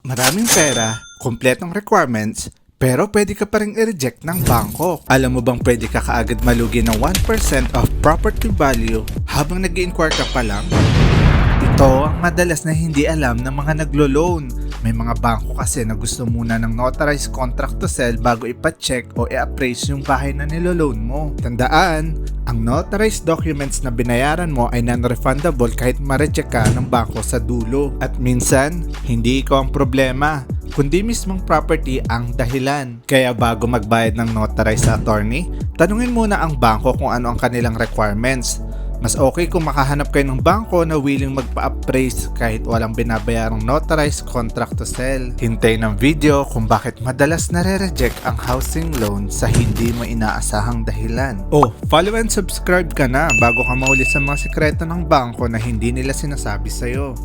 Maraming pera, kumpletong requirements, pero pwede ka pa rin i-reject ng bangko. Alam mo bang pwede ka kaagad malugi ng 1% of property value habang nag-i-inquire ka pa lang? Ito ang madalas na hindi alam ng mga naglo-loan. May mga bangko kasi na gusto muna ng notarized contract to sell bago ipa-check o i-appraise yung bahay na nilo-loan mo. Tandaan, ang notarized documents na binayaran mo ay non-refundable kahit ma-reject ka ng bangko sa dulo. At minsan, hindi ikaw ang problema, kundi mismong property ang dahilan. Kaya bago magbayad ng notarized attorney, tanungin muna ang bangko kung ano ang kanilang requirements. Mas okay kung makahanap kayo ng bangko na willing magpa-appraise kahit walang binabayarang notarized contract to sell. Hintay ng video kung bakit madalas nare-reject ang housing loan sa hindi mo inaasahang dahilan. Oh, follow and subscribe ka na bago ka mahuli sa mga sekreto ng bangko na hindi nila sinasabi sa'yo.